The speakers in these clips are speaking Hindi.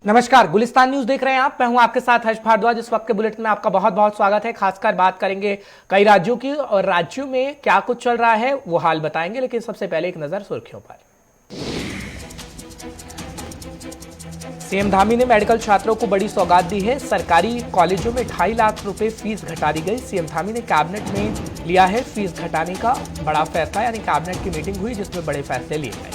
नमस्कार, गुलिस्तान न्यूज देख रहे हैं आप। मैं हूं आपके साथ हर्ष भारद्वाज। इस वक्त के बुलेटिन में आपका बहुत बहुत स्वागत है। खासकर बात करेंगे कई राज्यों की और राज्यों में क्या कुछ चल रहा है वो हाल बताएंगे, लेकिन सबसे पहले एक नजर सुर्खियों पर। सीएम धामी ने मेडिकल छात्रों को बड़ी सौगात दी है। सरकारी कॉलेजों में 2.5 लाख रुपए फीस घटा दी गई। सीएम धामी ने कैबिनेट में लिया है फीस घटाने का बड़ा फैसला, यानी कैबिनेट की मीटिंग हुई जिसमें बड़े फैसले लिए गए।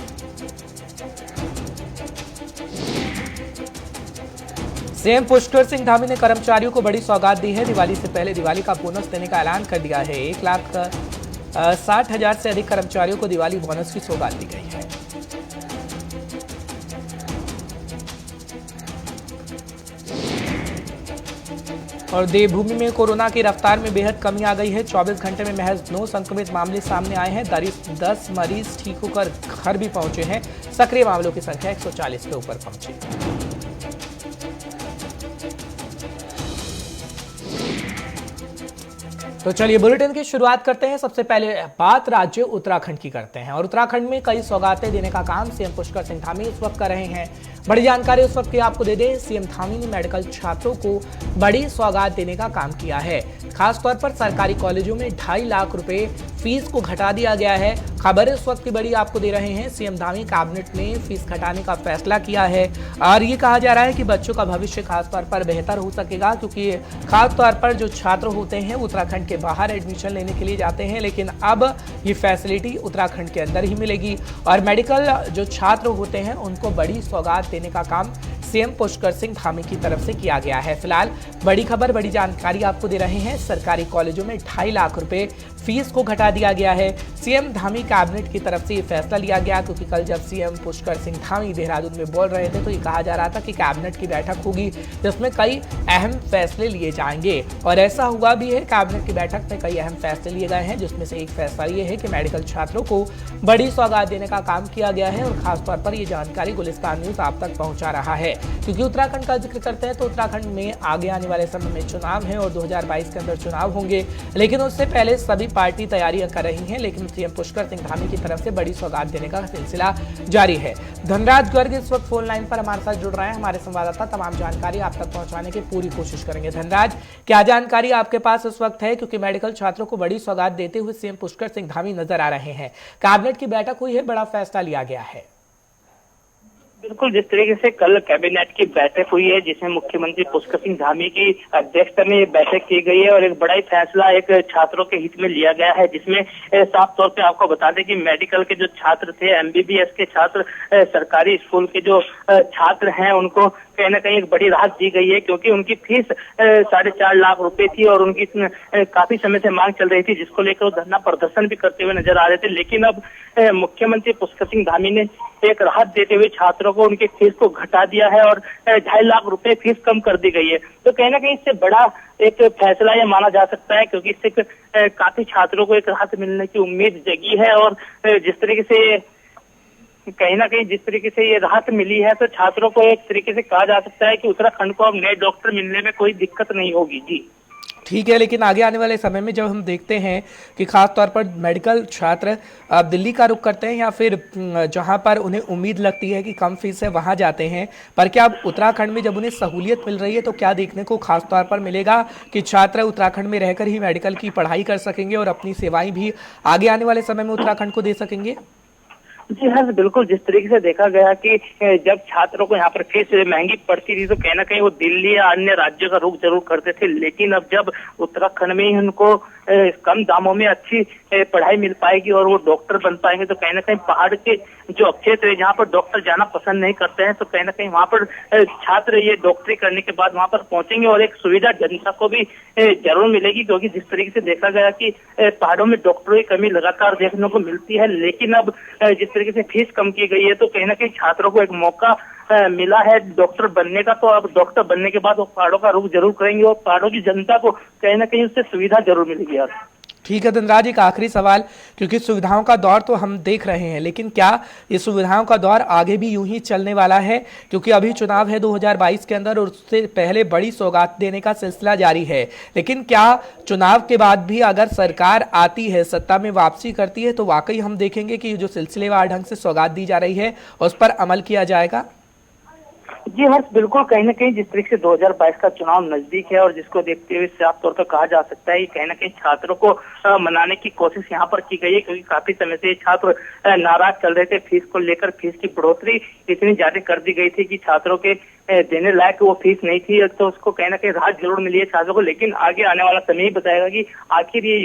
सीएम पुष्कर सिंह धामी ने कर्मचारियों को बड़ी सौगात दी है। दिवाली से पहले दिवाली का बोनस देने का ऐलान कर दिया है। 1,60,000 से अधिक कर्मचारियों को दिवाली बोनस की सौगात दी गई है। और देवभूमि में कोरोना की रफ्तार में बेहद कमी आ गई है। 24 घंटे में महज 9 संक्रमित मामले सामने आए हैं। 10 मरीज ठीक होकर घर भी पहुंचे हैं। सक्रिय मामलों की संख्या 140 के ऊपर पहुंची। तो चलिए बुलेटिन की शुरुआत करते हैं। सबसे पहले बात राज्य उत्तराखंड की करते हैं और उत्तराखंड में कई सौगातें देने का काम सीएम पुष्कर सिंह धामी इस वक्त कर रहे हैं। बड़ी जानकारी उस वक्त की आपको दे दें। सीएम धामी ने मेडिकल छात्रों को बड़ी सौगात देने का काम किया है। खासतौर पर सरकारी कॉलेजों में 2.5 लाख रुपए फीस को घटा दिया गया है। खबर इस वक्त की बड़ी आपको दे रहे हैं। सीएम धामी कैबिनेट ने फीस घटाने का फैसला किया है और ये कहा जा रहा है कि बच्चों का भविष्य खासतौर पर बेहतर हो सकेगा, क्योंकि खासतौर पर जो छात्र होते हैं उत्तराखंड के बाहर एडमिशन लेने के लिए जाते हैं, लेकिन अब ये फैसिलिटी उत्तराखंड के अंदर ही मिलेगी और मेडिकल जो छात्र होते हैं उनको बड़ी सौगात देने का काम सीएम पुष्कर सिंह धामी की तरफ से किया गया है। फिलहाल बड़ी खबर, बड़ी जानकारी आपको दे रहे हैं। सरकारी कॉलेजों में 2.5 लाख रुपए फीस को घटा दिया गया है। सीएम धामी कैबिनेट की तरफ से ये फैसला लिया गया, क्योंकि कल जब सीएम पुष्कर सिंह धामी देहरादून में बोल रहे थे तो ये कहा जा रहा था कि कैबिनेट की बैठक होगी जिसमें कई अहम फैसले लिए जाएंगे और ऐसा हुआ भी है। कैबिनेट की बैठक में कई अहम फैसले लिए गए हैं, जिसमें से एक फैसला ये है कि मेडिकल छात्रों को बड़ी सौगात देने का काम किया गया है और खासतौर पर ये जानकारी गुलिस्तान न्यूज आप तक पहुंचा रहा है। क्योंकि उत्तराखंड का जिक्र करते हैं तो उत्तराखंड में आगे आने वाले समय में चुनाव है और 2022 के अंदर चुनाव होंगे, लेकिन उससे पहले सभी पार्टी तैयारियां कर रही हैं। लेकिन सीएम पुष्कर सिंह धामी की तरफ से बड़ी सौगात देने का सिलसिला जारी है। धनराज गर्ग इस वक्त फोन लाइन पर हमारे साथ जुड़ रहे हैं। हमारे संवाददाता तमाम जानकारी आप तक पहुंचाने की पूरी कोशिश करेंगे। धनराज, क्या जानकारी आपके पास इस वक्त है, क्योंकि मेडिकल छात्रों को बड़ी सौगात देते हुए सीएम पुष्कर सिंह धामी नजर आ रहे हैं। कैबिनेट की बैठक हुई है, बड़ा फैसला लिया गया है। बिल्कुल, जिस तरीके से कल कैबिनेट की बैठक हुई है जिसमें मुख्यमंत्री पुष्कर सिंह धामी की अध्यक्षता में बैठक की गई है और एक बड़ा ही फैसला एक छात्रों के हित में लिया गया है, जिसमें साफ तौर पे आपको बता दें कि मेडिकल के जो छात्र थे, एमबीबीएस के छात्र, सरकारी स्कूल के जो छात्र हैं उनको कहीं ना कहीं एक बड़ी राहत दी गई है, क्योंकि उनकी फीस 4.5 लाख रुपए थी और उनकी काफी समय से मांग चल रही थी, जिसको लेकर वो धरना प्रदर्शन भी करते हुए नजर आ रहे थे। लेकिन अब मुख्यमंत्री पुष्कर सिंह धामी ने एक राहत देते हुए छात्रों को उनकी फीस को घटा दिया है और 2.5 लाख रुपए फीस कम कर दी गई है। तो कहीं ना कहीं इससे बड़ा एक फैसला यह माना जा सकता है, क्योंकि इससे काफी छात्रों को एक राहत मिलने की उम्मीद जगी है और जिस तरीके से कहीं ना कहीं जिस तरीके से ये राहत मिली है तो छात्रों को एक तरीके से कहा जा सकता है कि उत्तराखंड को अब नए डॉक्टर मिलने में कोई दिक्कत नहीं होगी। जी ठीक है, लेकिन आगे आने वाले समय में जब हम देखते हैं कि खास तौर पर मेडिकल छात्र दिल्ली का रुख करते हैं या फिर जहां पर उन्हें उम्मीद लगती है कि कम फीस है वहां जाते हैं, पर क्या अब उत्तराखंड में जब उन्हें सहूलियत मिल रही है तो क्या देखने को खास तौर पर मिलेगा कि छात्र उत्तराखंड में रहकर ही मेडिकल की पढ़ाई कर सकेंगे और अपनी सेवाएं भी आगे आने वाले समय में उत्तराखंड को दे सकेंगे? जी हाँ, बिल्कुल। जिस तरीके से देखा गया कि जब छात्रों को यहाँ पर फीस महंगी पड़ती थी तो कहीं ना कहीं वो दिल्ली या अन्य राज्यों का रुख जरूर करते थे, लेकिन अब जब उत्तराखंड में ही उनको कम दामों में अच्छी पढ़ाई मिल पाएगी और वो डॉक्टर बन पाएंगे तो कहीं ना कहीं पहाड़ के जो क्षेत्र है जहाँ पर डॉक्टर जाना पसंद नहीं करते हैं, तो कहीं ना कहीं वहाँ पर छात्र ये डॉक्टरी करने के बाद वहाँ पर पहुंचेंगे और एक सुविधा जनता को भी जरूर मिलेगी, क्योंकि जिस तरीके से देखा गया कि पहाड़ों में डॉक्टरों की कमी लगातार देखने को मिलती है। लेकिन अब जिस तरीके से फीस कम की गई है तो कहीं ना कहीं छात्रों को एक मौका मिला है डॉक्टर बनने का, तो अब डॉक्टर बनने के बाद वो पहाड़ों का रुख जरूर करेंगे और पहाड़ों की जनता को कहीं ना कहीं उससे सुविधा जरूर मिलेगी। यार ठीक है धनराज, एक आखिरी सवाल, क्योंकि सुविधाओं का दौर तो हम देख रहे हैं, लेकिन क्या ये सुविधाओं का दौर आगे भी यूं ही चलने वाला है? क्योंकि अभी चुनाव है 2022 के अंदर और उससे पहले बड़ी सौगात देने का सिलसिला जारी है, लेकिन क्या चुनाव के बाद भी अगर सरकार आती है, सत्ता में वापसी करती है, तो वाकई हम देखेंगे कि जो सिलसिलेवार ढंग से सौगात दी जा रही है उस पर अमल किया जाएगा? जी हर्ष, बिल्कुल कहीं ना कहीं जिस तरीके से 2022 का चुनाव नजदीक है और जिसको देखते हुए साफ तौर पर कहा जा सकता है कि कहीं ना कहीं छात्रों को मनाने की कोशिश यहाँ पर की गई है, क्योंकि काफी समय से छात्र नाराज चल रहे थे फीस को लेकर। फीस की बढ़ोतरी इतनी ज्यादा कर दी गई थी कि छात्रों के देने लायक वो फीस नहीं थी, तो उसको कहीं ना कहीं राहत जरूर मिली है छात्रों को। लेकिन आगे आने वाला समय ही बताएगा कि आखिर ये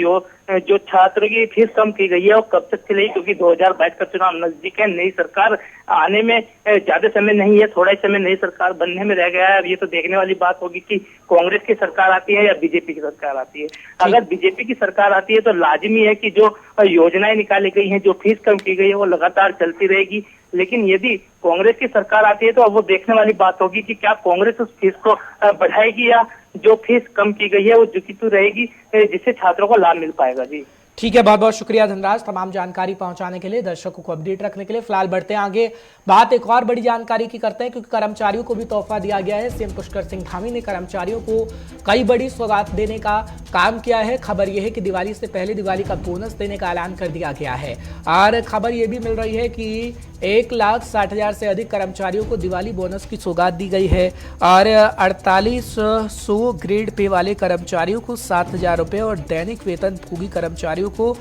जो छात्रों की फीस कम की गई है वो कब तक चलेगी, क्योंकि 2022 का चुनाव नजदीक है। नई सरकार आने में ज्यादा समय नहीं है, थोड़ा ही समय नई सरकार बनने में रह गया है। अब ये तो देखने वाली बात होगी कि कांग्रेस की सरकार आती है या बीजेपी की सरकार आती है। अगर बीजेपी की सरकार आती है तो लाजिमी है कि जो योजनाएं निकाली गई हैं, जो फीस कम की गई है, वो लगातार चलती रहेगी। लेकिन यदि कांग्रेस की सरकार आती है तो अब वो देखने वाली बात होगी कि क्या कांग्रेस उस फीस को बढ़ाएगी या जो फीस कम की गई है वो झुकी तो रहेगी, जिससे छात्रों को लाभ मिल पाएगा। जी ठीक है, बहुत बहुत शुक्रिया धनराज तमाम जानकारी पहुंचाने के लिए, दर्शकों को अपडेट रखने के लिए। फिलहाल बढ़ते हैं आगे, बात एक और बड़ी जानकारी की करते हैं, क्योंकि कर्मचारियों को भी तोहफा दिया गया है। सीएम पुष्कर सिंह धामी ने कर्मचारियों को कई बड़ी सौगात देने का काम किया है। खबर यह है कि दिवाली से पहले दिवाली का बोनस देने का ऐलान कर दिया गया है और खबर यह भी मिल रही है कि 1,60,000 से अधिक कर्मचारियों को दिवाली बोनस की सौगात दी गई है और 4800 ग्रेड पे वाले कर्मचारियों को 7,000 रुपये और दैनिक वेतन भोगी कर्मचारियों को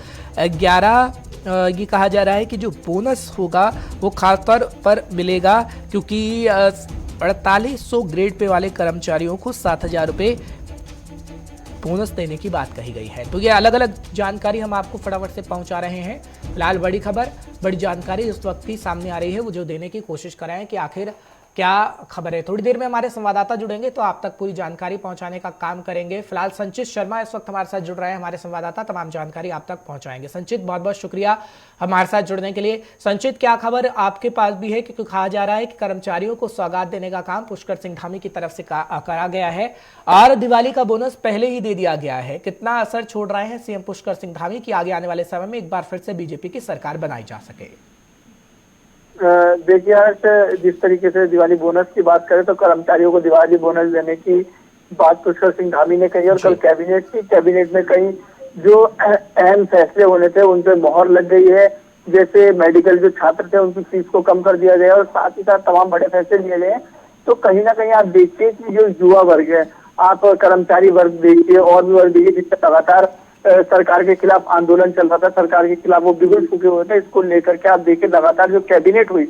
11 ये कहा जा रहा है कि जो बोनस होगा वो खास तौर पर मिलेगा, क्योंकि 4800 ग्रेड पे वाले कर्मचारियों को 7,000 रुपये बोनस देने की बात कही गई है। तो ये अलग अलग जानकारी हम आपको फटाफट से पहुंचा रहे हैं। फिलहाल बड़ी खबर, बड़ी जानकारी इस वक्त ही सामने आ रही है, वो जो देने की कोशिश कर रहे हैं कि आखिर क्या खबर है। थोड़ी देर में हमारे संवाददाता जुड़ेंगे तो आप तक पूरी जानकारी पहुंचाने का काम करेंगे। फिलहाल संचित शर्मा इस वक्त हमारे साथ जुड़ रहे हैं, हमारे संवाददाता तमाम जानकारी आप तक पहुंचाएंगे। संचित, बहुत बहुत शुक्रिया हमारे साथ जुड़ने के लिए। संचित, क्या खबर आपके पास भी है, क्योंकि कहा जा रहा है कि कर्मचारियों को सौगात देने का काम पुष्कर सिंह धामी की तरफ से करा गया है और दिवाली का बोनस पहले ही दे दिया गया है। कितना असर छोड़ रहे हैं सीएम पुष्कर सिंह धामी की आगे आने वाले समय में एक बार फिर से बीजेपी की सरकार बनाई जा सके? देखिए आज जिस तरीके से दिवाली बोनस की बात करें तो कर्मचारियों को दिवाली बोनस देने की बात पुष्कर सिंह धामी ने कही और कल कैबिनेट में कई जो अहम फैसले होने थे उन पे मोहर लग गई है। जैसे मेडिकल जो छात्र थे उनकी फीस को कम कर दिया गया और साथ ही साथ तमाम बड़े फैसले लिए गए। तो कहीं ना कहीं आप देखिए कि जो युवा वर्ग है, आप कर्मचारी वर्ग देखिए और भी वर्ग देखिए जिससे लगातार सरकार के खिलाफ आंदोलन चल रहा था, सरकार के खिलाफ वो बिगड़ चुके हुए थे। इसको लेकर के आप देखिए लगातार जो कैबिनेट हुई,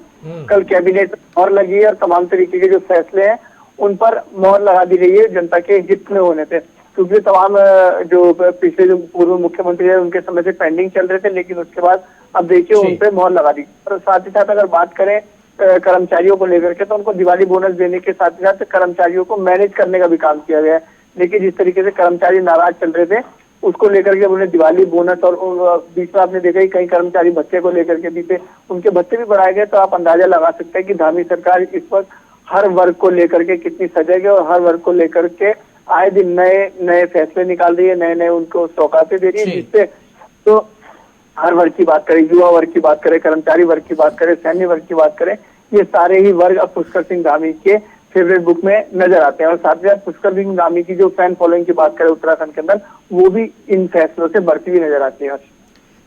कल कैबिनेट मोहर लगी है और तमाम तरीके के जो फैसले हैं उन पर मोहर लगा दी गई है जनता के हित में होने थे। क्योंकि तमाम जो पिछले जो पूर्व मुख्यमंत्री है उनके समय से पेंडिंग चल रहे थे, लेकिन उसके बाद अब देखिए उन पर मोहर लगा दी। और साथ ही साथ अगर बात करें कर्मचारियों को लेकर के तो उनको दिवाली बोनस देने के साथ ही साथ कर्मचारियों को मैनेज करने का भी काम किया गया है। लेकिन जिस तरीके से कर्मचारी नाराज चल रहे थे उसको लेकर के उन्हें दिवाली बोनस और बीच में आपने देखा ही कई कर्मचारी भत्ते को लेकर के भी थे, उनके भत्ते भी बढ़ाए गए। तो आप अंदाजा लगा सकते हैं कि धामी सरकार इस वक्त हर वर्ग को लेकर के कितनी सजग है और हर वर्ग को लेकर के आए दिन नए नए फैसले निकाल रही है, नए नए उनको सौगातें दे रही है। जिससे तो हर वर्ग की बात करें, युवा वर्ग की बात करें, कर्मचारी वर्ग की बात करें, सैन्य वर्ग की बात करें, ये सारे ही वर्ग अब पुष्कर सिंह धामी के फेवरेट बुक में नजर आते हैं। और साथ ही साथ पुष्कर सिंह धामी की जो फैन फॉलोइंग की बात करें उत्तराखंड के अंदर, वो भी इन फैसलों से बढ़ती हुई नजर आती है।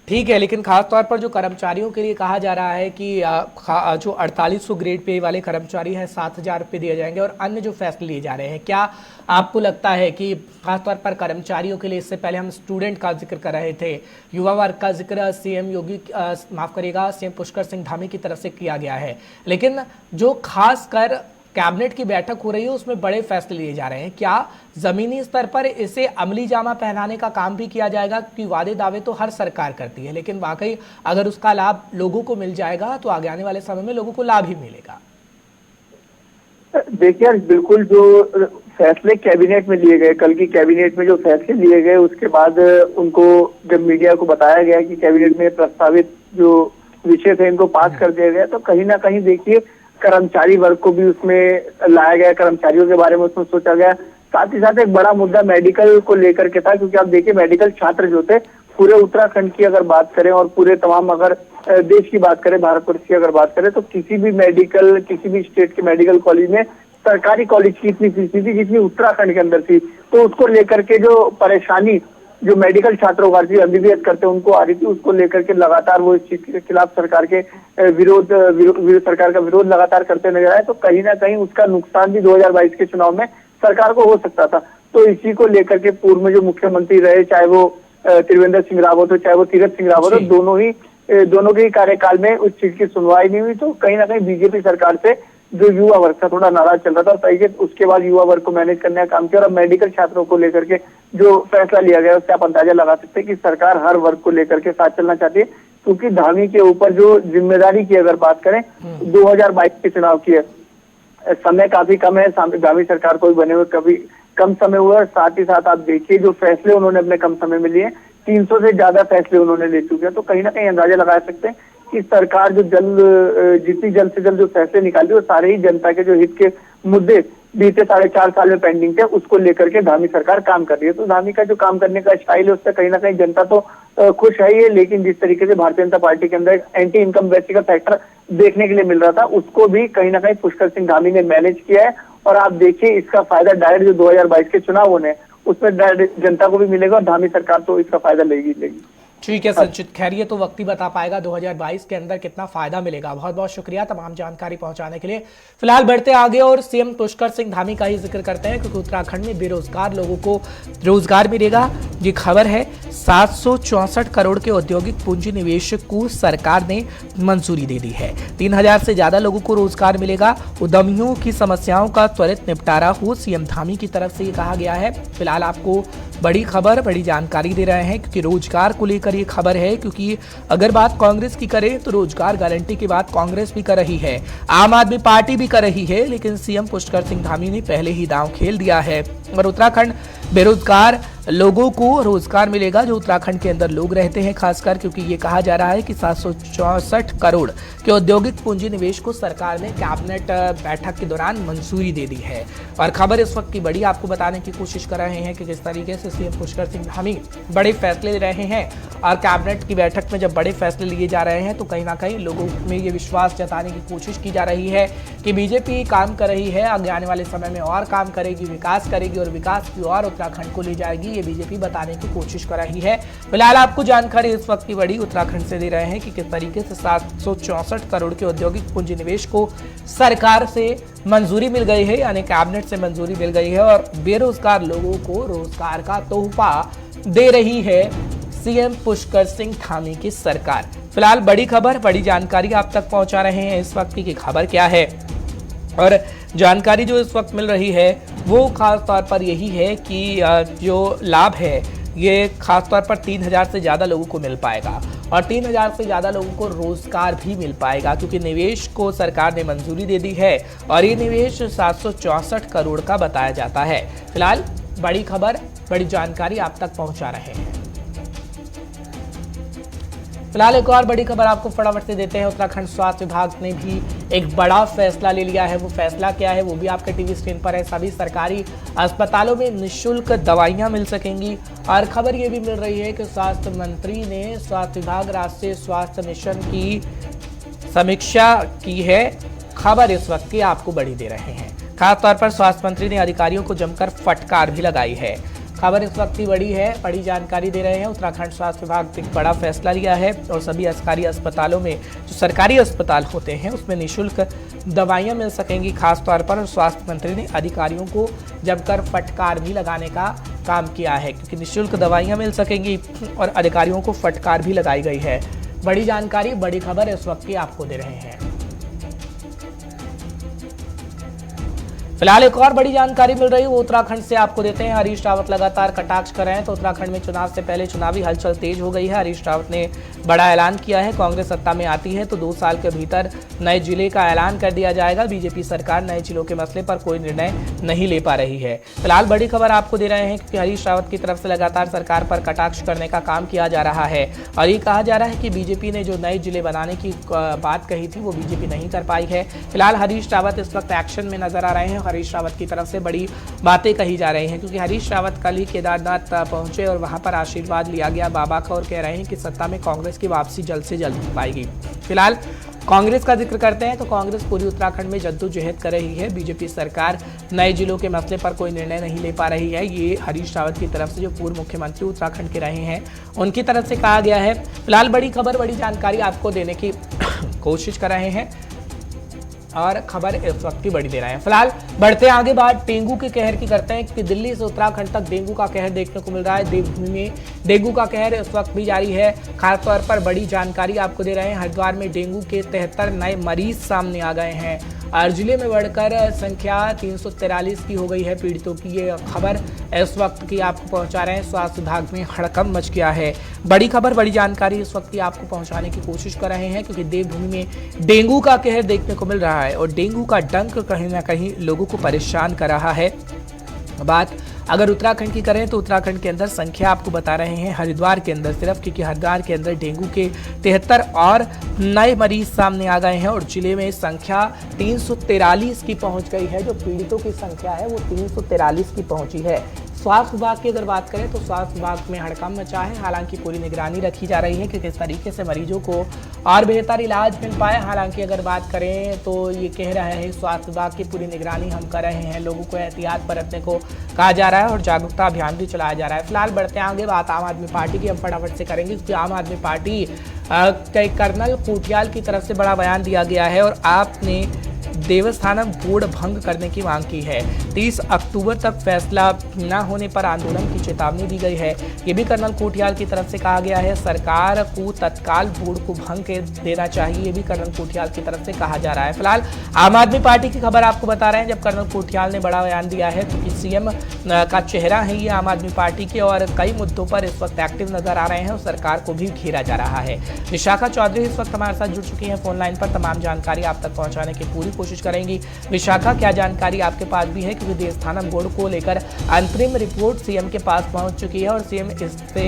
ठीक है, लेकिन खास तौर पर जो कर्मचारियों के लिए कहा जा रहा है कि जो 4800 ग्रेड पे वाले कर्मचारी हैं 7,000 रुपये दिए जाएंगे और अन्य जो फैसले लिए जा रहे हैं, क्या आपको लगता है कि खासतौर पर कर्मचारियों के लिए, इससे पहले हम स्टूडेंट का जिक्र कर रहे थे, युवा वर्ग का जिक्र सीएम सीएम पुष्कर सिंह धामी की तरफ से किया गया है, लेकिन जो खास कर कैबिनेट की बैठक हो रही है उसमें बड़े फैसले लिए जा रहे हैं, क्या जमीनी स्तर पर इसे अमली जामा पहनाने का काम भी किया जाएगा? क्योंकि वादे दावे तो हर सरकार करती है, लेकिन वाकई अगर उसका लाभ लोगों को मिल जाएगा तो आगे आने वाले समय में लोगों को लाभ ही मिलेगा। देखिए बिल्कुल जो फैसले कैबिनेट में लिए गए, कल की कैबिनेट में जो फैसले लिए गए उसके बाद उनको जब मीडिया को बताया गया कि कैबिनेट में प्रस्तावित जो विषय थे इनको पास कर दिया गया, तो कहीं ना कहीं देखिए कर्मचारी वर्ग को भी उसमें लाया गया, कर्मचारियों के बारे में उसमें सोचा गया। साथ ही साथ एक बड़ा मुद्दा मेडिकल को लेकर के था, क्योंकि आप देखिए मेडिकल छात्र जो थे पूरे उत्तराखंड की अगर बात करें और पूरे तमाम अगर देश की बात करें, भारतवर्ष की अगर बात करें, तो किसी भी स्टेट के मेडिकल कॉलेज में सरकारी कॉलेज की इतनी फीस नहीं थी जितनी उत्तराखंड के अंदर थी। तो उसको लेकर के जो परेशानी जो मेडिकल छात्रों का एमबीबीएस करते हैं उनको आ रही थी, उसको लेकर के लगातार वो इस चीज के खिलाफ सरकार के सरकार का विरोध लगातार करते नजर आए। तो कहीं ना कहीं उसका नुकसान भी 2022 के चुनाव में सरकार को हो सकता था। तो इसी को लेकर के पूर्व में जो मुख्यमंत्री रहे, चाहे वो त्रिवेंद्र सिंह रावत हो चाहे वो तीरथ सिंह रावत हो, दोनों के ही कार्यकाल में उस चीज की सुनवाई नहीं हुई। तो कहीं ना कहीं बीजेपी सरकार से जो युवा वर्ग था थोड़ा नाराज चल रहा था, और तरीके उसके बाद युवा वर्ग को मैनेज करने का काम किया। और अब मेडिकल छात्रों को लेकर के जो फैसला लिया गया उससे आप अंदाजा लगा सकते हैं कि सरकार हर वर्ग को लेकर के साथ चलना चाहती है, क्योंकि धामी के ऊपर जो जिम्मेदारी की अगर बात करें 2022 के चुनाव की है, समय काफी कम है, धामी सरकार को भी बने हुए कभी कम समय हुआ है। साथ ही साथ आप देखिए जो फैसले उन्होंने अपने कम समय में लिए, 300 से ज्यादा फैसले उन्होंने ले चुके हैं। तो कहीं ना कहीं अंदाजा लगा सकते हैं कि सरकार जो जितनी जल्द से जल्द जो फैसले निकाली वो सारे ही जनता के जो हित के मुद्दे बीते 4.5 साल में पेंडिंग थे उसको लेकर के धामी सरकार काम कर रही है। तो धामी का जो काम करने का स्टाइल है उससे कहीं ना कहीं जनता तो खुश है ही है, लेकिन जिस तरीके से भारतीय जनता पार्टी के अंदर एंटी इनकम बेसिस का फैक्टर देखने के लिए मिल रहा था, उसको भी कहीं ना कहीं पुष्कर सिंह धामी ने मैनेज किया है। और आप देखिए इसका फायदा डायरेक्ट जो 2022 के चुनाव होने उसमें जनता को भी मिलेगा, और धामी सरकार तो इसका फायदा लेगी। ठीक है संचित खैर, ये तो वक्त ही बता पाएगा 2022 के अंदर कितना फायदा मिलेगा। बहुत बहुत शुक्रिया तमाम जानकारी पहुंचाने के लिए। फिलहाल बढ़ते आगे और सीएम पुष्कर सिंह धामी का ही जिक्र करते हैं, क्योंकि उत्तराखंड में बेरोजगार लोगों को रोजगार मिलेगा। ये खबर है 764 करोड़ के औद्योगिक पूंजी निवेश को सरकार ने मंजूरी दे दी है। 3000 से ज्यादा लोगों को रोजगार मिलेगा। उद्यमियों की समस्याओं का त्वरित निपटारा हो, सीएम धामी की तरफ से ये कहा गया है। फिलहाल आपको बड़ी खबर, बड़ी जानकारी दे रहे हैं, क्योंकि रोजगार को लेकर ये खबर है। क्योंकि अगर बात कांग्रेस की करें तो रोजगार गारंटी की बात कांग्रेस भी कर रही है, आम आदमी पार्टी भी कर रही है, लेकिन सीएम पुष्कर सिंह धामी ने पहले ही दांव खेल दिया है। और उत्तराखंड बेरोजगार लोगों को रोजगार मिलेगा, जो उत्तराखंड के अंदर लोग रहते हैं खासकर, क्योंकि ये कहा जा रहा है कि 764 करोड़ के औद्योगिक पूंजी निवेश को सरकार ने कैबिनेट बैठक के दौरान मंजूरी दे दी है। और खबर इस वक्त की बड़ी आपको बताने की कोशिश कर रहे हैं कि किस तरीके से सीएम पुष्कर सिंह धामी बड़े फैसले ले रहे हैं। और कैबिनेट की बैठक में जब बड़े फैसले लिए जा रहे हैं तो कहीं ना कहीं लोगों में ये विश्वास जताने की कोशिश की जा रही है कि बीजेपी काम कर रही है, आगे आने वाले समय में और काम करेगी, विकास करेगी और विकास की ओर उत्तराखंड को ले जाएगी, ये बीजेपी बताने की कोशिश कर रही है। फिलहाल आपको जानकारी इस वक्त की बड़ी उत्तराखंड से दे रहे हैं कि किस तरीके से 764 करोड़ के औद्योगिक पूंजी निवेश को सरकार से मंजूरी मिल गई है, यानी कैबिनेट से मंजूरी मिल गई है। और बेरोजगार लोगों को रोजगार का तोहफा दे रही है सीएम पुष्कर सिंह धामी की सरकार। फिलहाल बड़ी खबर, बड़ी जानकारी आप तक पहुंचा रहे हैं इस वक्त की खबर क्या है। और जानकारी जो इस वक्त मिल रही है वो खास तौर पर यही है कि जो लाभ है ये खास तौर पर 3000 से ज़्यादा लोगों को मिल पाएगा, और 3000 से ज़्यादा लोगों को रोजगार भी मिल पाएगा, क्योंकि निवेश को सरकार ने मंजूरी दे दी है। और ये निवेश 764 करोड़ का बताया जाता है। फिलहाल बड़ी खबर, बड़ी जानकारी आप तक पहुंचा रहे हैं। फिलहाल एक और बड़ी खबर आपको फटाफट से देते हैं। उत्तराखंड स्वास्थ्य विभाग ने भी एक बड़ा फैसला ले लिया है। वो फैसला क्या है वो भी आपके टीवी स्क्रीन पर है। सभी सरकारी अस्पतालों में निःशुल्क दवाइयां मिल सकेंगी। और खबर ये भी मिल रही है कि स्वास्थ्य मंत्री ने स्वास्थ्य विभाग राष्ट्रीय स्वास्थ्य मिशन की समीक्षा की है। खबर इस वक्त की आपको बड़ी दे रहे हैं। खासतौर पर स्वास्थ्य मंत्री ने अधिकारियों को जमकर फटकार भी लगाई है। खबर इस वक्त की बड़ी है, बड़ी जानकारी दे रहे हैं। उत्तराखंड स्वास्थ्य विभाग ने एक बड़ा फैसला लिया है और सभी सरकारी अस्पतालों में, जो सरकारी अस्पताल होते हैं उसमें निःशुल्क दवाइयां मिल सकेंगी खास तौर पर। और स्वास्थ्य मंत्री ने अधिकारियों को जमकर फटकार भी लगाने का काम किया है, क्योंकि निःशुल्क दवाइयां मिल सकेंगी और अधिकारियों को फटकार भी लगाई गई है। बड़ी जानकारी, बड़ी खबर इस वक्त की आपको दे रहे हैं। फिलहाल एक और बड़ी जानकारी मिल रही है वो उत्तराखंड से आपको देते हैं। हरीश रावत लगातार कटाक्ष कर रहे हैं, तो उत्तराखंड में चुनाव से पहले चुनावी हलचल तेज हो गई है। हरीश रावत ने बड़ा ऐलान किया है, कांग्रेस सत्ता में आती है तो 2 साल के भीतर नए जिले का ऐलान कर दिया जाएगा। बीजेपी सरकार नए जिलों के मसले पर कोई निर्णय नहीं ले पा रही है। फिलहाल बड़ी खबर आपको दे रहे हैं, क्योंकि हरीश रावत की तरफ से लगातार सरकार पर कटाक्ष करने का काम किया जा रहा है। और ये कहा जा रहा है कि बीजेपी ने जो नए जिले बनाने की बात कही थी वो बीजेपी नहीं कर पाई है। फिलहाल हरीश रावत इस वक्त एक्शन में नजर आ रहे हैं। हरीश रावत की तरफ से बड़ी बातें कही जा रही हैं, क्योंकि हरीश रावत कल ही केदारनाथ पहुंचे और वहां पर आशीर्वाद लिया गया बाबा का, और कह रहे हैं कि सत्ता में कांग्रेस की वापसी जल्द से जल्द हो पाएगी। फिलहाल कांग्रेस का जिक्र करते हैं तो कांग्रेस पूरी उत्तराखंड में जद्दोजहद कर रही है। बीजेपी सरकार नए जिलों के मसले पर कोई निर्णय नहीं ले पा रही है। ये हरीश रावत की तरफ से, जो पूर्व मुख्यमंत्री उत्तराखंड के रहे हैं, उनकी तरफ से कहा गया है। फिलहाल बड़ी खबर, बड़ी जानकारी आपको देने की कोशिश कर रहे हैं और खबर इस वक्त की बड़ी दे रहे हैं। फिलहाल बढ़ते आगे बात डेंगू के कहर की करते हैं कि दिल्ली से उत्तराखंड तक डेंगू का कहर देखने को मिल रहा है। देवभूमि में डेंगू का कहर इस वक्त भी जारी है। खासतौर पर बड़ी जानकारी आपको दे रहे हैं, हरिद्वार में डेंगू के 73 नए मरीज सामने आ गए हैं और जिले में बढ़कर संख्या 343 की हो गई है पीड़ितों की। ये खबर इस वक्त की आपको पहुंचा रहे हैं। स्वास्थ्य विभाग में हड़कंप मच गया है। बड़ी खबर, बड़ी जानकारी इस वक्त की आपको पहुंचाने की कोशिश कर रहे हैं क्योंकि देवभूमि में डेंगू का कहर देखने को मिल रहा है और डेंगू का डंक कहीं ना कहीं लोगों को परेशान कर रहा है। बात अगर उत्तराखंड की करें तो उत्तराखंड के अंदर संख्या आपको बता रहे हैं हरिद्वार के अंदर सिर्फ, क्योंकि हरिद्वार के अंदर डेंगू के 73 और नए मरीज सामने आ गए हैं और जिले में संख्या 343 की पहुंच गई है। जो पीड़ितों की संख्या है वो 343 की पहुंची है। स्वास्थ्य विभाग की अगर बात करें तो स्वास्थ्य विभाग में हड़कंप मचा है। हालांकि पूरी निगरानी रखी जा रही है कि किस तरीके से मरीजों को और बेहतर इलाज मिल पाए। हालांकि अगर बात करें तो ये कह रहे हैं स्वास्थ्य विभाग की पूरी निगरानी हम कर रहे हैं, लोगों को एहतियात बरतने को कहा जा रहा है और जागरूकता अभियान भी चलाया जा रहा है। फिलहाल बढ़ते आगे बात आम आदमी पार्टी की हम फटाफट से करेंगे क्योंकि आम आदमी पार्टी के कर्नल कोटियाल की तरफ से बड़ा बयान दिया गया है और आपने देवस्थानम बोर्ड भंग करने की मांग की है। 30 अक्टूबर तक फैसला न होने पर आंदोलन की चेतावनी दी गई है। ये भी कर्नल कोटियाल की तरफ से कहा गया है। सरकार को तत्काल बोर्ड को भंग देना चाहिए, ये भी कर्नल कोटियाल की तरफ से कहा जा रहा है। फिलहाल आम आदमी पार्टी की खबर आपको बता रहे हैं, जब कर्नल कोटियाल ने बड़ा बयान दिया है क्योंकि सीएम का चेहरा है ये आम आदमी पार्टी के और कई मुद्दों पर इस वक्त एक्टिव नजर आ रहे हैं और सरकार को भी घेरा जा रहा है। विशाखा चौधरी इस वक्त हमारे साथ जुड़ चुकी हैं फोन लाइन पर, तमाम जानकारी आप तक पहुंचाने की पूरी कोशिश करेंगी। विशाखा, क्या जानकारी आपके पास भी है क्योंकि देवस्थानम बोर्ड को लेकर अंतरिम रिपोर्ट सीएम के पास पहुंच चुकी है और सीएम इससे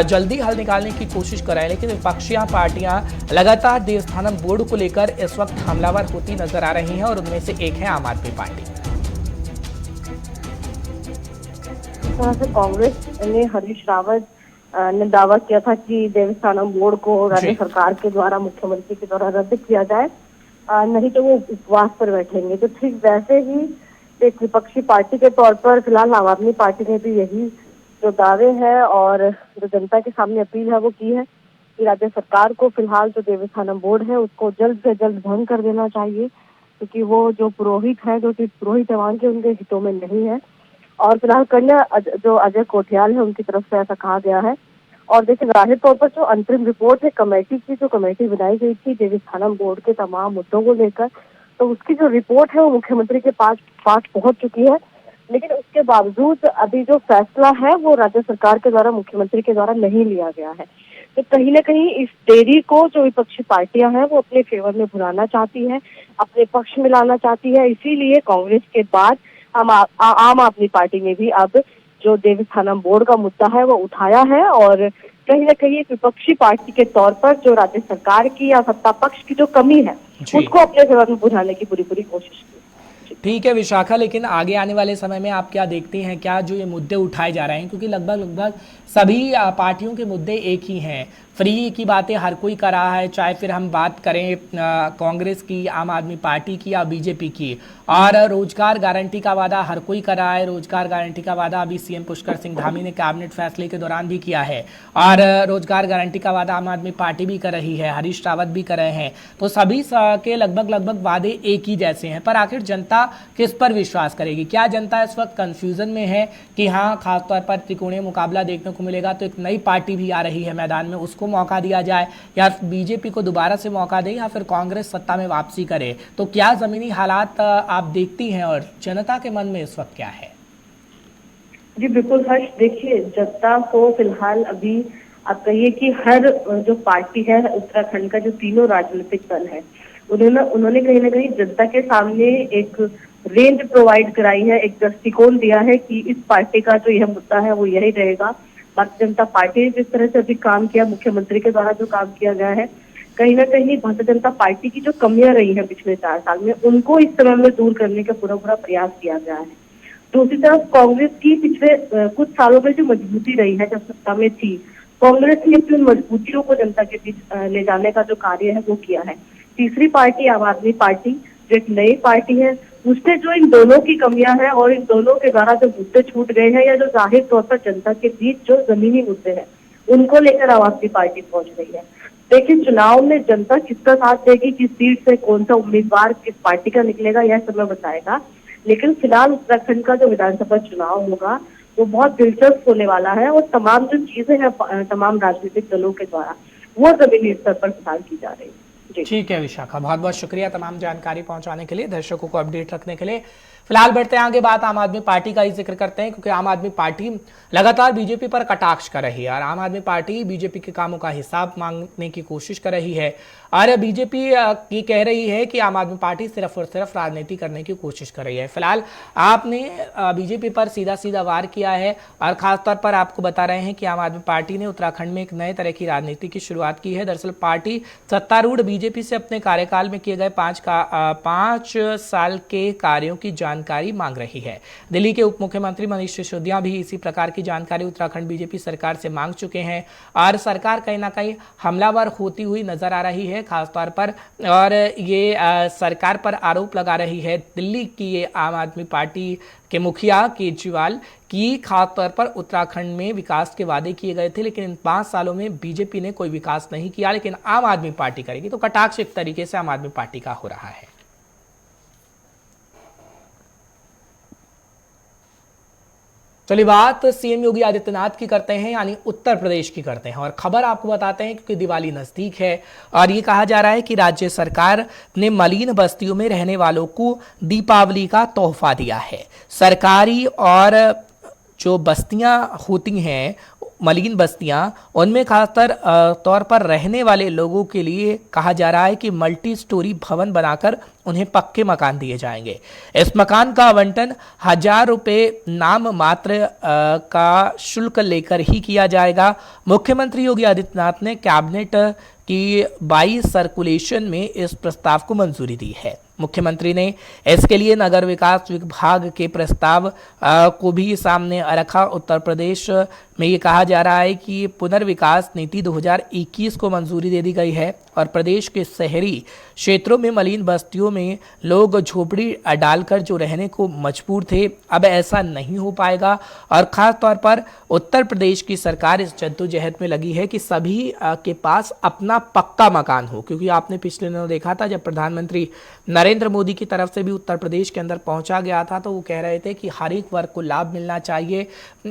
जल्दी हल निकालने की कोशिश कर रहे हैं, लेकिन विपक्षी पार्टियां लगातार देवस्थानम बोर्ड को लेकर इस वक्त हमलावर होती नजर आ रही हैं और उनमें से एक है आम आदमी पार्टी। कांग्रेस ने हरीश रावत ने दावा किया था कि देवस्थानम बोर्ड को राज्य सरकार के द्वारा, मुख्यमंत्री के द्वारा रद्द किया जाए, नहीं तो वो उपवास पर बैठेंगे। तो ठीक वैसे ही एक विपक्षी पार्टी के तौर पर फिलहाल आम आदमी पार्टी ने भी यही जो दावे हैं और जो जनता के सामने अपील है वो की है कि राज्य सरकार को फिलहाल जो देवस्थानम बोर्ड है उसको जल्द से जल्द भंग कर देना चाहिए क्योंकि वो जो पुरोहित है, जो पुरोहित जवान के उनके हितों में नहीं है। और फिलहाल कर्नल जो अजय कोटियाल है उनकी तरफ से ऐसा कहा गया है। और देखिए, जाहिर तौर पर जो अंतरिम रिपोर्ट है कमेटी की, जो कमेटी बनाई गई थी देवस्थानम बोर्ड के तमाम मुद्दों को लेकर, तो उसकी जो रिपोर्ट है वो मुख्यमंत्री के पास पहुंच चुकी है। लेकिन उसके बावजूद अभी जो फैसला है वो राज्य सरकार के द्वारा, मुख्यमंत्री के द्वारा नहीं लिया गया है। तो कहीं ना कहीं इस देरी को जो विपक्षी पार्टियां हैं वो अपने फेवर में भुनाना चाहती है, अपने पक्ष में लाना चाहती है। इसीलिए कांग्रेस के बाद आम आदमी पार्टी ने भी अब जो देवस्थानम बोर्ड का मुद्दा है वो उठाया है और कहीं ना कहीं विपक्षी पार्टी के तौर पर जो राज्य सरकार की या सत्ता पक्ष की जो कमी है उसको अपने फेवर में बुझाने की पूरी कोशिश की। ठीक है विशाखा, लेकिन आगे आने वाले समय में आप क्या देखते हैं, क्या जो ये मुद्दे उठाए जा रहे हैं, क्योंकि लगभग सभी पार्टियों के मुद्दे एक ही हैं। फ्री की बातें हर कोई कर रहा है, चाहे फिर हम बात करें कांग्रेस की, आम आदमी पार्टी की या बीजेपी की, और रोजगार गारंटी का वादा हर कोई कर रहा है। रोजगार गारंटी का वादा अभी सीएम पुष्कर सिंह धामी ने कैबिनेट फैसले के दौरान भी किया है और रोजगार गारंटी का वादा आम आदमी पार्टी भी कर रही है, हरीश रावत भी कर रहे हैं। तो सभी के लगभग वादे एक ही जैसे हैं, पर आखिर जनता किस पर विश्वास करेगी? क्या जनता इस वक्त कंफ्यूजन में है कि हाँ, खासतौर पर त्रिकोणीय मुकाबला देखने को मिलेगा तो एक नई पार्टी भी आ रही है मैदान में, उसको मौका दिया जाए या बीजेपी को दोबारा से मौका दे या फिर कांग्रेस सत्ता में वापसी करे? तो क्या जमीनी हालात आप देखती हैं और जनता के मन में इस वक्त क्या है? जी बिल्कुल हर्ष, देखिए जनता को फिलहाल अभी आप कहिए कि हर जो पार्टी है उत्तराखंड का, जो तीनों राजनीतिक दल है, उन्होंने कहीं ना कहीं जनता के सामने एक रेंज प्रोवाइड कराई है, एक दृष्टिकोण दिया है कि इस पार्टी का जो यह मुद्दा है वो यही रहेगा। भारतीय जनता पार्टी ने जिस तरह से अभी काम किया, मुख्यमंत्री के द्वारा जो काम किया गया है, कहीं ना कहीं भारतीय जनता पार्टी की जो कमियां रही हैं पिछले 4 साल में, उनको इस समय में दूर करने का पूरा प्रयास किया गया है। दूसरी तरफ कांग्रेस की पिछले कुछ सालों में जो मजबूती रही है, जब सत्ता में थी, कांग्रेस ने अपनी मजबूतियों को जनता के बीच ले जाने का जो कार्य है वो किया है। तीसरी पार्टी आम आदमी पार्टी जो एक नई पार्टी है, उससे जो इन दोनों की कमियां हैं और इन दोनों के द्वारा जो मुद्दे छूट गए हैं या जो जाहिर तौर पर जनता के बीच जो जमीनी मुद्दे हैं उनको लेकर आम आदमी पार्टी पहुंच रही है। देखिए, चुनाव में जनता किसका साथ देगी, किस सीट से कौन सा उम्मीदवार किस पार्टी का निकलेगा, यह समय बताएगा। लेकिन फिलहाल उत्तराखंड का जो विधानसभा चुनाव होगा वो बहुत दिलचस्प होने वाला है और तमाम जो चीजें हैं तमाम राजनीतिक दलों के द्वारा वो जमीनी स्तर पर फिलहाल की जा रही है। ठीक है विशाखा, बहुत बहुत शुक्रिया तमाम जानकारी पहुंचाने के लिए, दर्शकों को अपडेट रखने के लिए। फिलहाल बढ़ते हैं आगे, बात आम आदमी पार्टी का ही जिक्र करते हैं क्योंकि आम आदमी पार्टी लगातार बीजेपी पर कटाक्ष कर रही है और आम आदमी पार्टी बीजेपी के कामों का हिसाब मांगने की कोशिश कर रही है और बीजेपी की कह रही है कि आम आदमी पार्टी सिर्फ और सिर्फ राजनीति करने की कोशिश कर रही है। फिलहाल आपने बीजेपी पर सीधा सीधा वार किया है और खासतौर पर आपको बता रहे हैं कि आम आदमी पार्टी ने उत्तराखंड में एक नए तरह की राजनीति की शुरुआत की है। दरअसल पार्टी सत्तारूढ़ बीजेपी से अपने कार्यकाल में किए गए 5 साल के कार्यों की जानकारी मांग रही है। दिल्ली के उप मुख्यमंत्री मनीष सिसोदिया भी इसी प्रकार की जानकारी उत्तराखंड बीजेपी सरकार से मांग चुके हैं और सरकार कहीं ना कहीं हमलावर होती हुई नजर आ रही है खासतौर पर, और ये सरकार पर आरोप लगा रही है दिल्ली की ये आम आदमी पार्टी के मुखिया केजरीवाल की खासतौर पर उत्तराखंड में विकास के वादे किए गए थे लेकिन इन 5 सालों में बीजेपी ने कोई विकास नहीं किया, लेकिन आम आदमी पार्टी करेगी। तो कटाक्ष एक तरीके से आम आदमी पार्टी का हो रहा है। चलिए बात सीएम योगी आदित्यनाथ की करते हैं, यानी उत्तर प्रदेश की करते हैं और खबर आपको बताते हैं क्योंकि दिवाली नजदीक है और ये कहा जा रहा है कि राज्य सरकार ने मलिन बस्तियों में रहने वालों को दीपावली का तोहफा दिया है। सरकारी और जो बस्तियां होती हैं मलिन बस्तियां, उनमें खासतर तौर पर रहने वाले लोगों के लिए कहा जा रहा है कि मल्टी स्टोरी भवन बनाकर उन्हें पक्के मकान दिए जाएंगे। इस मकान का आवंटन 1000 रुपये नाम मात्र का शुल्क लेकर ही किया जाएगा। मुख्यमंत्री योगी आदित्यनाथ ने कैबिनेट की 22 सर्कुलेशन में इस प्रस्ताव को मंजूरी दी है। मुख्यमंत्री ने इसके लिए नगर विकास विभाग के प्रस्ताव को भी सामने रखा। उत्तर प्रदेश में ये कहा जा रहा है कि पुनर्विकास नीति 2021 को मंजूरी दे दी गई है और प्रदेश के शहरी क्षेत्रों में मलिन बस्तियों में लोग झोपड़ी डालकर जो रहने को मजबूर थे, अब ऐसा नहीं हो पाएगा और खास तौर पर उत्तर प्रदेश की सरकार इस जद्दोजहद में लगी है कि सभी के पास अपना पक्का मकान हो, क्योंकि आपने पिछले दिनों देखा था जब प्रधानमंत्री नरेंद्र मोदी की तरफ से भी उत्तर प्रदेश के अंदर पहुंचा गया था तो वो कह रहे थे कि हर एक वर्ग को लाभ मिलना चाहिए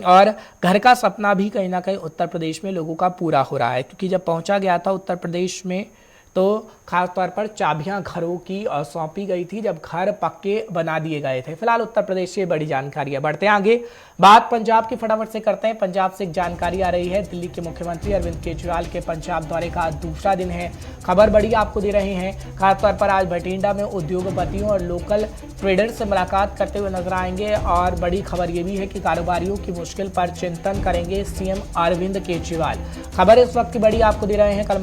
और घर का सपना भी कहीं ना कहीं उत्तर प्रदेश में लोगों का पूरा हो रहा है, क्योंकि जब पहुंचा गया था उत्तर प्रदेश में तो खासतौर पर चाबियां घरों की सौंपी गई थी जब घर पक्के बना दिए गए थे। फिलहाल उत्तर प्रदेश से बड़ी जानकारी है। बढ़ते हैं आगे, बात पंजाब की फटाफट से करते हैं। पंजाब से एक जानकारी आ रही है, दिल्ली के मुख्यमंत्री अरविंद केजरीवाल के पंजाब दौरे का दूसरा दिन है। खबर बड़ी आपको दे रहे हैं, खासतौर पर आज भटिंडा में उद्योगपतियों और लोकल ट्रेडर से मुलाकात करते हुए नजर आएंगे और बड़ी खबर यह भी है कि कारोबारियों की मुश्किल पर चिंतन करेंगे सीएम अरविंद केजरीवाल। खबर इस वक्त की बड़ी आपको दे रहे हैं, कल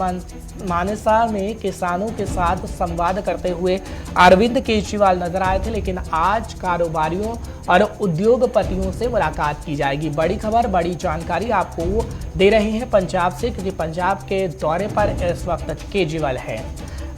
मानेसर में किसानों के साथ संवाद करते हुए अरविंद केजरीवाल नजर आए थे, लेकिन आज कारोबारियों और उद्योगपतियों से मुलाकात की जाएगी। बड़ी खबर, बड़ी जानकारी आपको दे रहे हैं पंजाब से, क्योंकि पंजाब के दौरे पर इस वक्त केजरीवाल है।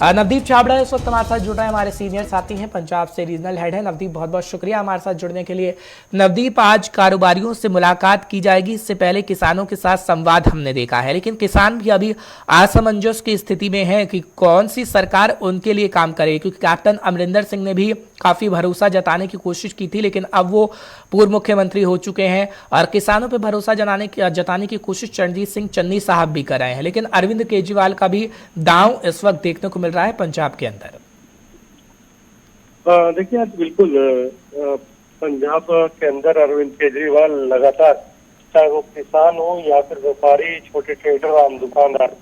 नवदीप छाबड़ा इस वक्त हमारे साथ जुड़ रहे हैं, हमारे सीनियर साथी हैं, पंजाब से रीजनल हेड है। नवदीप, बहुत बहुत शुक्रिया हमारे साथ जुड़ने के लिए। नवदीप, आज कारोबारियों से मुलाकात की जाएगी, इससे पहले किसानों के साथ संवाद हमने देखा है, लेकिन किसान भी अभी असमंजस की स्थिति में है कि कौन सी सरकार उनके लिए काम करे, क्योंकि कैप्टन अमरिंदर सिंह ने भी काफी भरोसा जताने की कोशिश की थी, लेकिन अब वो पूर्व मुख्यमंत्री हो चुके हैं और किसानों पर भरोसा जताने की कोशिश चरणजीत सिंह चन्नी साहब भी कर रहे हैं, लेकिन अरविंद केजरीवाल का भी दांव इस वक्त देखने को मिल रहा है पंजाब के अंदर। देखिए, आज बिल्कुल पंजाब के अंदर अरविंद केजरीवाल लगातार, चाहे वो किसान हो या फिर व्यापारी, छोटे ट्रेडर, आम दुकानदार,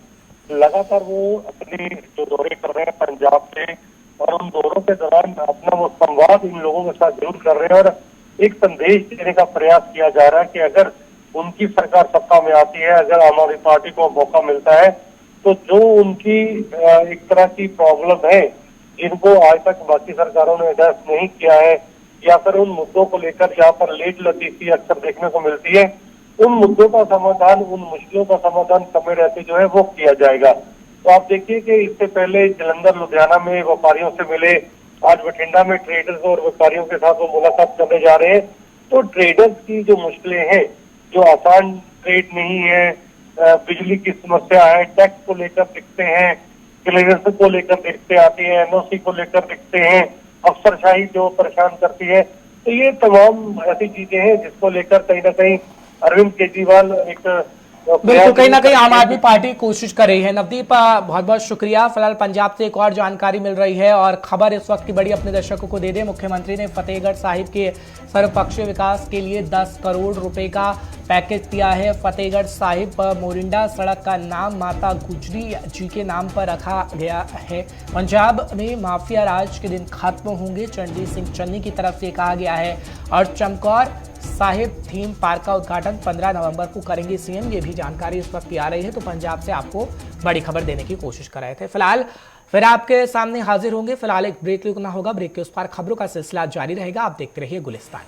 लगातार वो अपने जो दौरे कर रहे हैं पंजाब से और उन दौरों के दौरान अपना वो संवाद इन लोगों के साथ जरूर कर रहे हैं और एक संदेश देने का प्रयास किया जा रहा है कि अगर उनकी सरकार सत्ता में आती है, अगर आम आदमी पार्टी को मौका मिलता है, तो जो उनकी एक तरह की प्रॉब्लम है जिनको आज तक बाकी सरकारों ने एड्रेस नहीं किया है या फिर उन मुद्दों को लेकर यहाँ पर लेट लतीफी अक्सर देखने को मिलती है, उन मुद्दों का समाधान, उन मुश्किलों का समाधान समय रहते जो है वो किया जाएगा। तो आप देखिए कि इससे पहले जलंधर लुधियाना में व्यापारियों से मिले, आज बठिंडा में ट्रेडर्स और व्यापारियों के साथ वो मुलाकात करने जा रहे हैं। तो ट्रेडर्स की जो मुश्किलें हैं, जो आसान ट्रेड नहीं है, बिजली की समस्या है, टैक्स को लेकर दिखते हैं, क्लियरेंस को लेकर दिखते आती है, एनओसी को लेकर दिखते हैं, अफसरशाही जो परेशान करती है, तो ये तमाम ऐसी चीजें हैं जिसको लेकर कहीं ना कहीं अरविंद केजरीवाल एक बिल्कुल, कहीं ना कहीं आम आदमी पार्टी कोशिश कर रही है। नवदीप, बहुत बहुत शुक्रिया। फिलहाल पंजाब से एक और जानकारी मिल रही है और खबर इस वक्त की बड़ी अपने दर्शकों को दे दें। मुख्यमंत्री ने फतेहगढ़ साहिब के सर्वपक्षीय विकास के लिए 10 करोड़ रुपए का पैकेज दिया है। फतेहगढ़ साहिब मोरिंडा सड़क का नाम माता गुजरी जी के नाम पर रखा गया है। पंजाब में माफिया राज के दिन खत्म होंगे, चरणजीत सिंह चन्नी की तरफ से कहा गया है। और चमकौर साहिब थीम पार्क का उद्घाटन 15 नवंबर को करेंगे सीएम, ये भी जानकारी इस वक्त आ रही है। तो पंजाब से आपको बड़ी खबर देने की कोशिश कर रहे थे। फिलहाल फिर आपके सामने हाजिर होंगे। फिलहाल एक ब्रेक लेना होगा, ब्रेक के उस पार खबरों का सिलसिला जारी रहेगा। आप देखते रहिए गुलिस्तान।